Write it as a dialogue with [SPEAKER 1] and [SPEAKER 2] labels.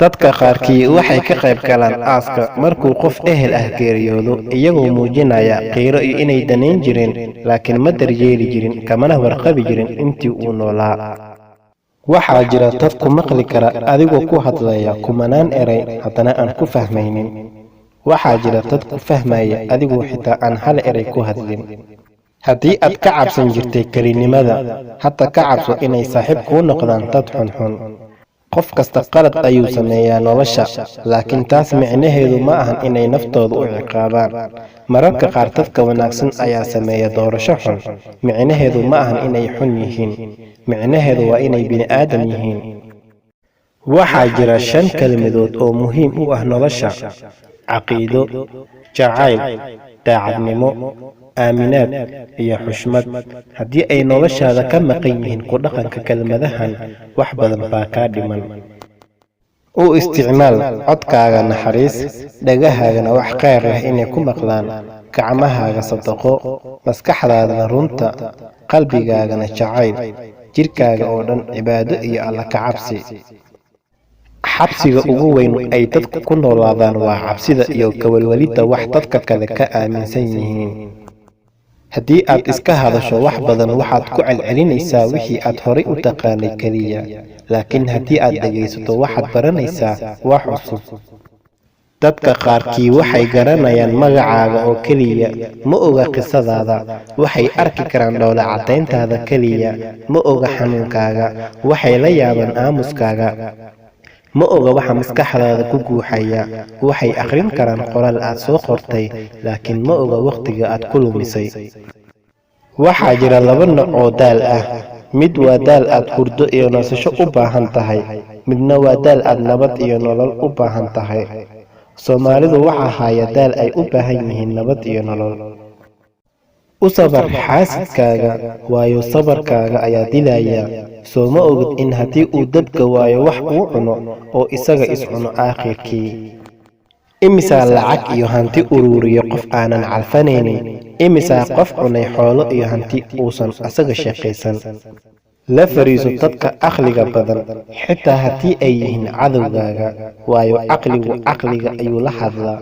[SPEAKER 1] Dadka qaarkii waxay ka qayb galaan aaska markuu qof ehel ah geeriyoodo iyagoo muujinaya qiiro iyo inay danayn jireen laakiin ma daryeeli jirin kamana warqabi jirin intii uu noolaa. Waxaa jira dad ku maqli kara adigoo ku hadlaya kumanaan eray haddana aan ku fahmaynin. Waxaa jira dad ku fahmaya adigoo xitaa aan hal eray ku hadlin. Haddii aad ka cabsan jirtay kelinimada, hadda ka cabso inay saaxiib kuu noqdaan dad xunxun. Qof kasta qalad ayuu sameeyaa nolosha, laakiin taas micnaheedu ma ahan inay naftooda u ciqaabaan. Mararka qaar dadka wanaagsan ayaa sameeya doorasho xun. Micnaheedu ma ahan inay xun yihiin. Micnaheedu waa inay bini'aadam yihiin. Waxaa jira 5 kelmadood oo muhiim u ah nolosha: caqiido, jacayl, daacadnimo, aaminaad iyo xushmad. Haddii ay noloshaada ka maqan yihiin ku dhaqanka kelmadahan, wax badan baa kaa dhiman. U isticmaal codkaaga naxariis, dhagahaagana wax khayr leh inay ku maqlaan, gacmahaaga sadaqo, maskaxdaadana runta, qalbigaagana jacayl, jirkaaga oo dhan cibaado iyo alla ka cabsi. Xabsiga ugu weyn ay dadku ku noolaadaan waa cabsida iyo kawalwalidda wax dadka kale ka aaminsan yihiin. Haddii aad iska hadasho wax badan waxaad ku celcelinaysaa wixii aad horay u taqaanay keliya, laakiin haddii aad dhegaysato waxaad baranaysaa wax cusub. Dadka qaarkii waxay garanayaan magacaaga oo keliya, ma oga qisadaada. Waxay arki karaan dhoola caddayntaada keliya, ma oga xanuunkaaga. Waxay la yaabaan aamuskaaga, ma oga waxa maskaxdaada ku guuxaya. Waxay akhrin karaan qoraal aad soo qortay, laakiin ma oga waqtiga aad ku lumisay. Waxaa jira 2 nooc oo daal ah. Mid waa daal aad hurdo iyo nasasho u baahan tahay, midna waa daal aad nabad iyo nolol u baahan tahay. Soomaalidu waxaa haya daal ay u baahan yihiin nabad iyo nolol. U sabar xaasidkaaga, waayo sabarkaaga ayaa dilaya. Soo ma ogid in haddii uu dadka waayo wax uu cuno oo isaga is cuno aakhirkii. Imisaa lacag iyo hanti ururiyo qof aanan calfanaynin. Imisaa qof cunay xoolo iyo hanti uusan asaga shaqaysan. La fariiso dadka aqliga badan, xitaa haddii ay yihiin cadowgaaga, waayo caqliga ayuu la hadlaa.